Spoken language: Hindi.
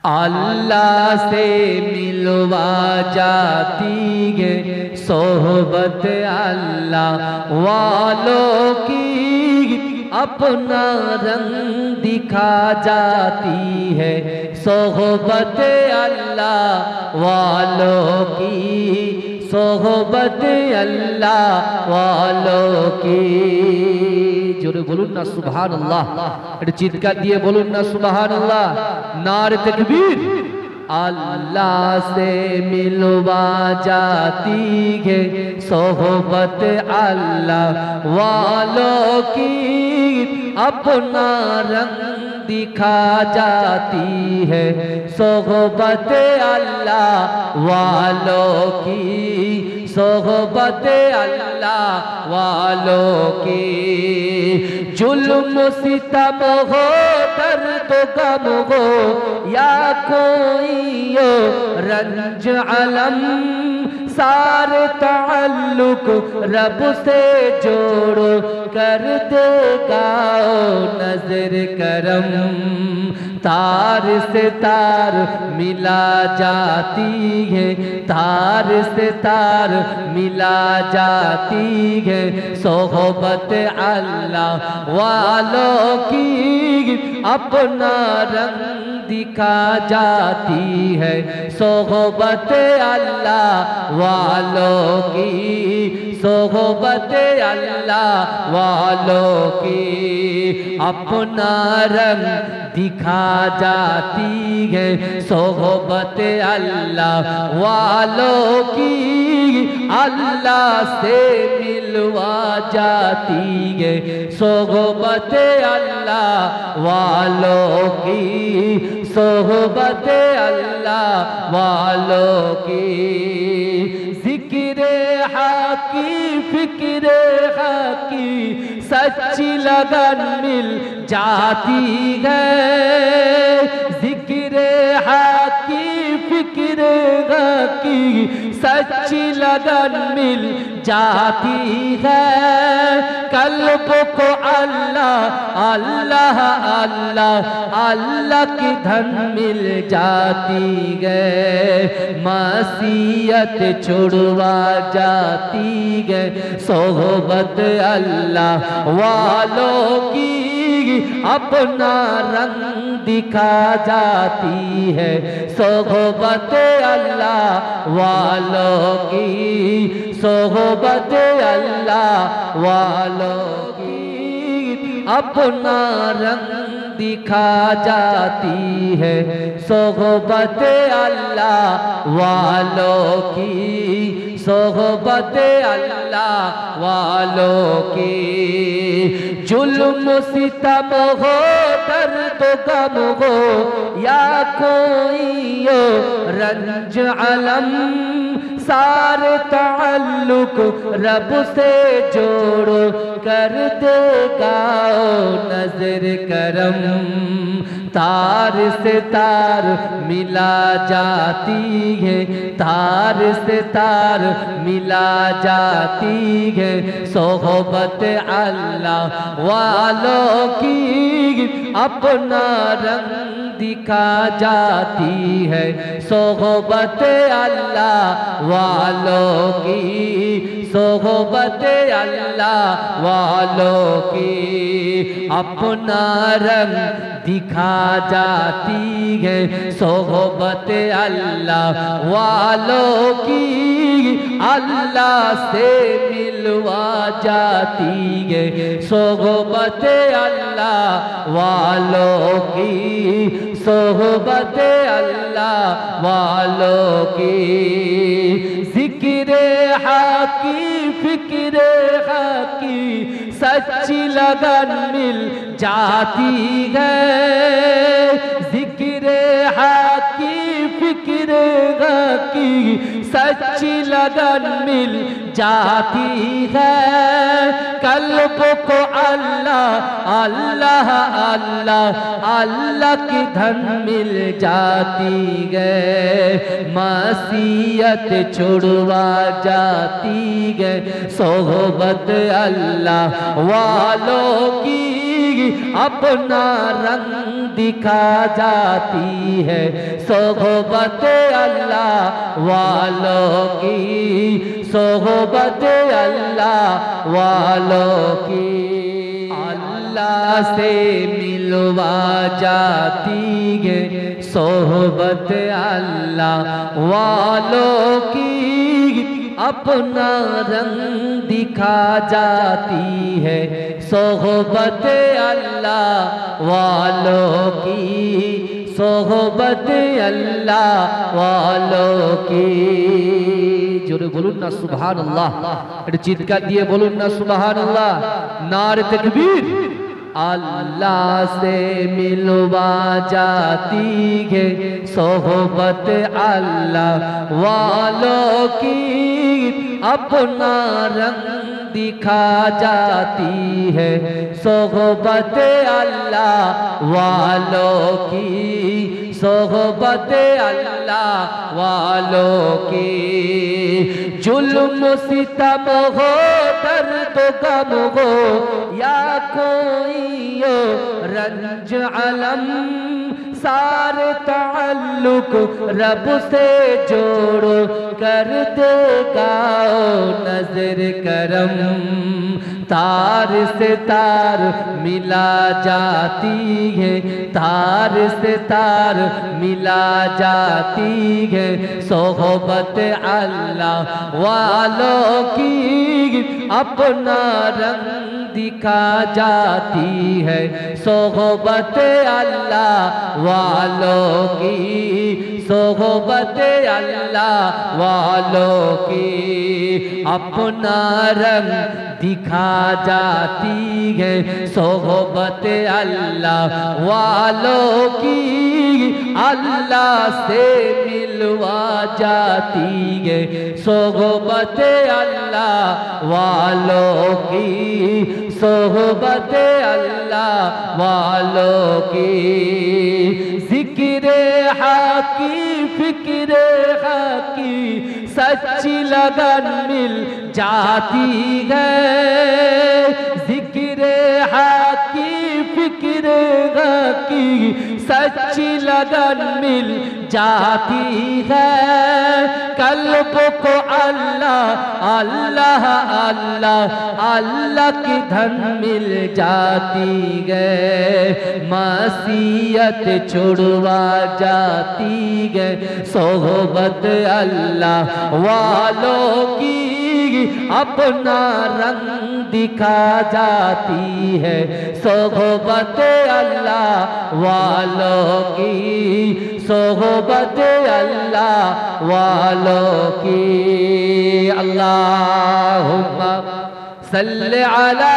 अल्लाह से मिलवा जाती है सोहबत अल्लाह वालों की, अपना रंग दिखा जाती है सोहबत अल्लाह वालों की, सोहबत अल्लाह वालों की। जोरे बोलून ना सुभान अल्लाह, एक चित्कार दिए बोलून ना सुभान अल्लाह, नारे तकबीर। अल्लाह से मिलवा जाती है सोहबत अल्लाह वालों की, अपना रंग दिखा जाती है सोहबत अल्लाह वालों की, सोहबत अल्लाह वालों की। जुल्म सितम हो दर्द गम हो या कोई हो रंज अलम, सारे ताल्लुक रब से जोड़ो कर देगा नजर करम। तार से तार मिला जाती है, तार से तार मिला जाती है सोहबत अल्लाह वालों की, अपना रंग दिखा जाती है सोहबत अल्लाह वालों की, सोहबत अल्लाह वालों की। अपना रंग दिखा जाती है सोहबत अल्लाह वालों की, अल्लाह से मिलवा जाती है सोहबत अल्लाह वालों की, सोहबत अल्लाह वालों की। जिक्रे हाकी फिक्रे हाकी सच्ची लगन मिल जाती है, जिक्रे हाकी फिक्रे हाकी सच्ची लगन मिल जाती है। कल्ब को अल्लाह अल्लाह अल्लाह अल्लाह की धन मिल जाती है, मासियत छुड़वा जाती है सोहबत अल्लाह वालों की, अपना रंग दिखा जाती है सोहबत अल्लाह वालों की, सोहबत अल्लाह वालों की। अपना रंग दिखा जाती है सोहबत अल्लाह वालों की, सोहबत अल्लाह वालों की। जुल्म सितम हो दर्द गम हो या कोई हो रंज अलम, सारे ताल्लुक रब से जोड़ो कर देगा नजर करम। तार से तार मिला जाती है, तार से तार मिला जाती है सोहबत अल्लाह वालों की, अपना रंग दिखा जाती है सोहबत अल्लाह वालों की, सोहबत अल्लाह वालों की। अपना रंग दिखा जाती है सोहबत अल्लाह वालों की, अल्लाह से मिलवा जाती है सोहबत अल्लाह वालों की, सोहबत अल्लाह वालों की। जिक्रे हाकी फिक्रे हाकी सच्ची लगन मिल जाती है, जिक्रे हाकी फिक्रे हाकी सच्ची लगन मिल जाती है। कल्ब को अल्लाह अल्लाह अल्लाह अल्लाह की धन मिल जाती है, मासियत छुड़वा जाती है सोहबत अल्लाह वालों की, अपना रंग दिखा जाती है सोहबत अल्लाह वालों की, सोहबत अल्लाह वालों की। अल्लाह से मिलवा जाती है सोहबत अल्लाह वालों की, अपना रंग दिखा जाती है सोहबत अल्लाह वालों की, सोहबत अल्लाह वालों की। जोरे बोलून ना सुभान अल्लाह, चिৎকার দিয়ে बोलून ना सुभान अल्लाह, नारे तकबीर। अल्लाह से मिलवा जाती है सोहबत अल्लाह वालों की, अपना रंग दिखा जाती है सोहबत अल्लाह वालों की, सोहबत अल्लाह वालों की। जुल्म सितम हो दर्द गम हो या कोई हो रंज अलम, सारे ताल्लुक रब से जोड़ो कर देगा नजर करम। तार से तार मिला जाती है, तार से तार मिला जाती है सोहबत अल्लाह वालों की, अपना रंग दिखा जाती है सोहबत अल्लाह वालों की, सोहबत अल्लाह वालों की। अपना रंग दिखा जाती है सोहबत अल्लाह वालों की, अल्लाह से मिलवा जाती है सोहबत अल्लाह वालों की, सोहबत अल्लाह वालों की। जिक्रे हाकी फिक्रे हाकी सच्ची लगन मिल जाती है, जिक्रे हाकी फिक्रे हाकी सच्ची लगन मिल जाती है। कल्ब को अल्लाह अल्लाह अल्लाह अल्लाह की धन मिल जाती है, मासियत छुड़वा जाती है सोहबत अल्लाह वालों की, अपना रंग दिखा जाती है सोहबत अल्लाह वालों की, सोहबत अल्लाह वालों की। अल्लाहुम्मा सल्ली अला